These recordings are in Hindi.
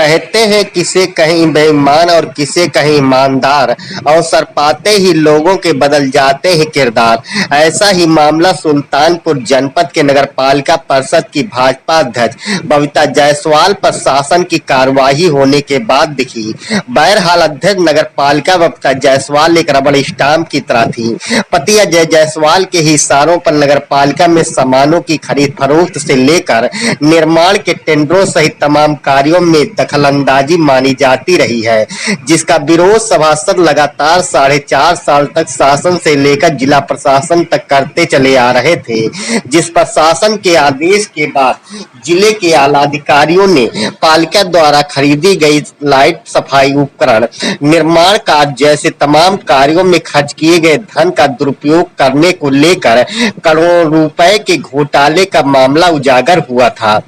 कहते हैं किसे कहीं बेईमान और किसे कहीं ईमानदार, अवसर पाते ही लोगों के बदल जाते हैं किरदार। ऐसा ही मामला सुल्तानपुर जनपद के नगरपालिका परिषद की भाजपा अध्यक्ष बबीता जायसवाल पर शासन की कार्रवाई होने के बाद दिखी। बहरहाल अध्यक्ष नगरपालिका बबीता जायसवाल एक रबड़ स्टाम्प की तरह थी। पति अजय जायसवाल के ही इशारों पर नगरपालिका में सामानों की खरीद फरोख्त से लेकर निर्माण के टेंडरों सहित तमाम कार्यों में दखलंदाजी मानी जाती रही है, जिसका विरोध सभासद लगातार 4.5 साल तक शासन से लेकर जिला प्रशासन तक करते चले आ रहे थे, जिस पर शासन के आदेश के बाद जिले के आला अधिकारियों ने पालिका द्वारा खरीदी गई लाइट, सफाई उपकरण, निर्माण कार्य जैसे तमाम कार्यों में खर्च किए गए धन का दुरुपयोग करने को लेकर करोड़ों रुपए के घोटाले का मामला उजागर हुआ था,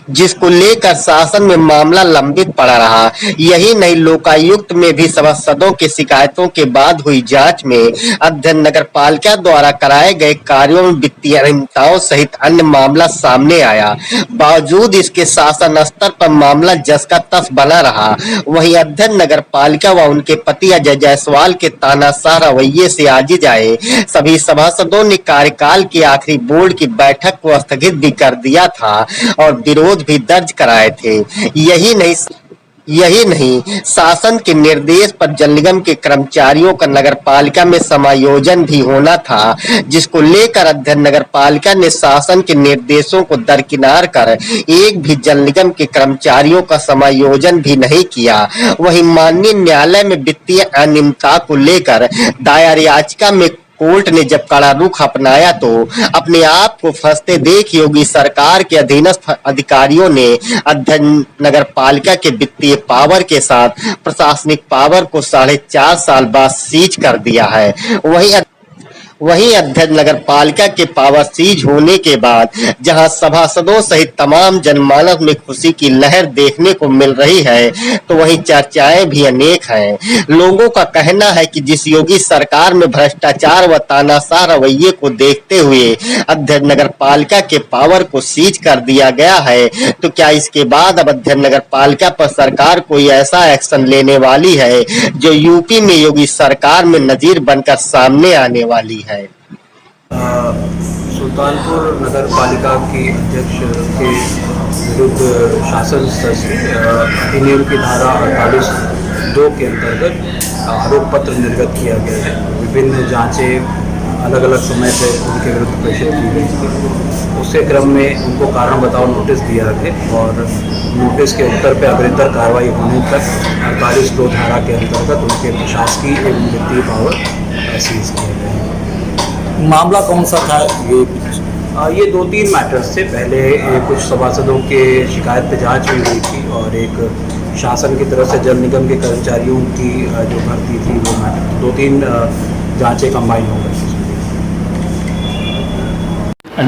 जिसको लेकर शासन में मामला लंबित पड़ा रहा। यही नहीं, लोकायुक्त में भी सभासदों की शिकायतों के बाद हुई जांच में अध्यक्ष नगरपालिका द्वारा कराए गए कार्यों में वित्तीय अनियमितताओं सहित अन्य मामला सामने आया। बावजूद इसके शासन स्तर पर मामला जस का तस बना रहा। वहीं अध्यक्ष नगरपालिका व उनके पति अजय जायसवाल के तानाशाह रवैये से आजिज आए सभी सभासदों ने कार्यकाल की आखिरी बोर्ड की बैठक को स्थगित भी कर दिया था और विरोध भी दर्ज कराए थे। यही नहीं, शासन के निर्देश पर जल निगम के कर्मचारियों का नगरपालिका में समायोजन भी होना था, जिसको लेकर अध्यक्ष नगरपालिका ने शासन के निर्देशों को दरकिनार कर एक भी जल निगम के कर्मचारियों का समायोजन भी नहीं किया। वहीं माननीय न्यायालय में वित्तीय अनियमितता को लेकर दायर याचिका में कोर्ट ने जब कड़ा रुख अपनाया तो अपने आप को फंसते देख योगी सरकार के अधीनस्थ अधिकारियों ने अध्यक्ष नगरपालिका के वित्तीय पावर के साथ प्रशासनिक पावर को 4.5 साल बाद सीज कर दिया है। वहीं अध्यक्ष नगरपालिका के पावर सीज होने के बाद जहां सभासदों सहित तमाम जनमानस में खुशी की लहर देखने को मिल रही है, तो वहीं चर्चाएं भी अनेक हैं। लोगों का कहना है कि जिस योगी सरकार में भ्रष्टाचार व तानाशाह रवैये को देखते हुए अध्यक्ष नगरपालिका के पावर को सीज कर दिया गया है, तो क्या इसके बाद अब अध्यक्ष नगरपालिका पर सरकार कोई ऐसा एक्शन लेने वाली है जो यूपी में योगी सरकार में नजीर बनकर सामने आने वाली है। सुल्तानपुर नगर पालिका की अध्यक्ष के विरुद्ध शासन स्तर से अधिनियम की धारा 48(2) के अंतर्गत आरोप पत्र निर्गत किया गया है। विभिन्न जांचें अलग अलग समय पर उनके विरुद्ध प्रेषित की गई थी। उसके क्रम में उनको कारण बताओ नोटिस दिया है और नोटिस के उत्तर पर अग्रतर कार्रवाई होने तक 48(2) धारा के अंतर्गत उनके प्रशासकीय एवं वित्तीय पावर सीज किए गए। मामला कौन सा था? ये 2-3 मैटर्स से पहले कुछ सभासदों के शिकायत पे जांच भी हुई थी और एक शासन की तरफ से जल निगम के कर्मचारियों की जो भर्ती थी वो मैटर 2-3 जांचें कंबाइन हो गई।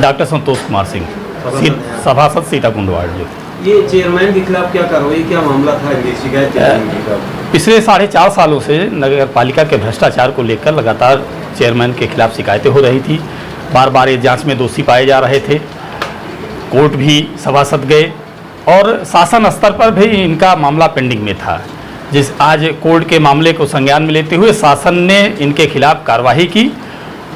डॉक्टर संतोष कुमार सिंह, सभासद सीताकुंड वार्ड। ये चेयरमैन के खिलाफ क्या कार्रवाई, क्या मामला था? ये शिकायत पिछले 4.5 सालों से नगर पालिका के भ्रष्टाचार को लेकर लगातार चेयरमैन के खिलाफ शिकायतें हो रही थी। बार बार ये जांच में दोषी पाए जा रहे थे। कोर्ट भी सभासद गए और शासन स्तर पर भी इनका मामला पेंडिंग में था। आज कोर्ट के मामले को संज्ञान में लेते हुए शासन ने इनके खिलाफ कार्रवाई की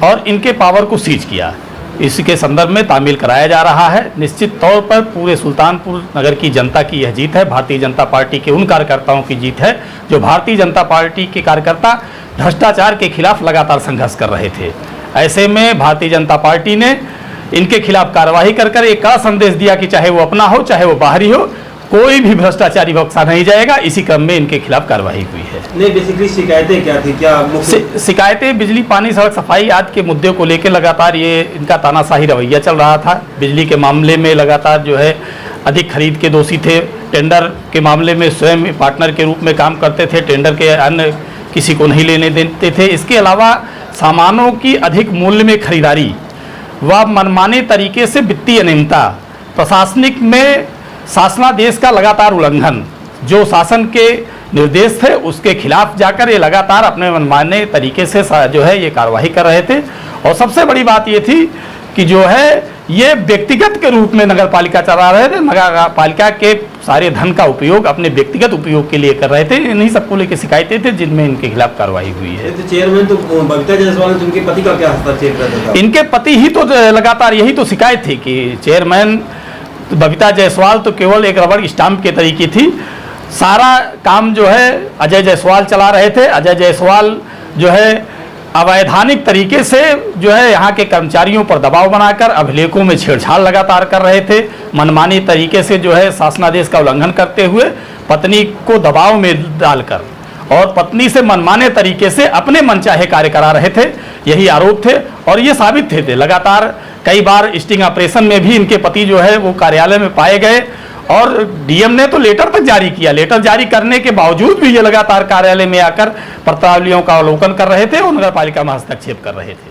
और इनके पावर को सीज किया। इसके संदर्भ में तामील कराया जा रहा है। निश्चित तौर पर पूरे सुल्तानपुर नगर की जनता की यह जीत है, भारतीय जनता पार्टी के उन कार्यकर्ताओं की जीत है जो भारतीय जनता पार्टी के कार्यकर्ता भ्रष्टाचार के खिलाफ लगातार संघर्ष कर रहे थे। ऐसे में भारतीय जनता पार्टी ने इनके खिलाफ कार्रवाई कर एक कड़ा संदेश दिया कि चाहे वो अपना हो चाहे वो बाहरी हो, कोई भी भ्रष्टाचारी बख्शा नहीं जाएगा। इसी क्रम में इनके खिलाफ कार्रवाई हुई है। नहीं, बेसिकली शिकायतें क्या थी? क्या शिकायतें बिजली, पानी, सड़क, सफाई आदि के मुद्दे को लेकर लगातार ये इनका तानाशाही रवैया चल रहा था। बिजली के मामले में लगातार जो है अधिक खरीद के दोषी थे। टेंडर के मामले में स्वयं पार्टनर के रूप में काम करते थे, टेंडर के अन्य किसी को नहीं लेने देते थे। इसके अलावा सामानों की अधिक मूल्य में खरीदारी व मनमाने तरीके से वित्तीय अनियमितता, प्रशासनिक में शासनादेश का लगातार उल्लंघन, जो शासन के निर्देश थे उसके खिलाफ जाकर ये लगातार अपने मनमाने तरीके से जो है ये कार्रवाई कर रहे थे। और सबसे बड़ी बात ये थी कि जो है ये व्यक्तिगत के रूप में नगर पालिका चला रहे थे, नगर पालिका के सारे धन का उपयोग अपने व्यक्तिगत उपयोग के लिए कर रहे थे। इन्हीं सबको लेकर शिकायतें थे जिनमें इनके खिलाफ कार्रवाई हुई है। तो चेयरमैन तो बबीता जायसवाल, उनके पति का क्या हस्तक्षेप रहता था? इनके पति ही तो लगातार यही तो शिकायत थी कि चेयरमैन बबीता जायसवाल तो केवल एक रबड़ स्टाम्प के तरीके थी, सारा काम जो है अजय जायसवाल चला रहे थे। अजय जायसवाल जो है अवैधानिक तरीके से जो है यहाँ के कर्मचारियों पर दबाव बनाकर अभिलेखों में छेड़छाड़ लगातार कर रहे थे, मनमानी तरीके से जो है शासनादेश का उल्लंघन करते हुए पत्नी को दबाव में डालकर और पत्नी से मनमाने तरीके से अपने मनचाहे कार्य करा रहे थे, यही आरोप थे। और ये साबित थे लगातार कई बार स्टिंग ऑपरेशन में भी इनके पति जो है वो कार्यालय में पाए गए और डीएम ने तो लेटर तक जारी किया। लेटर जारी करने के बावजूद भी ये लगातार कार्यालय में आकर पत्रावलियों का अवलोकन कर रहे थे और नगर पालिका में हस्तक्षेप कर रहे थे।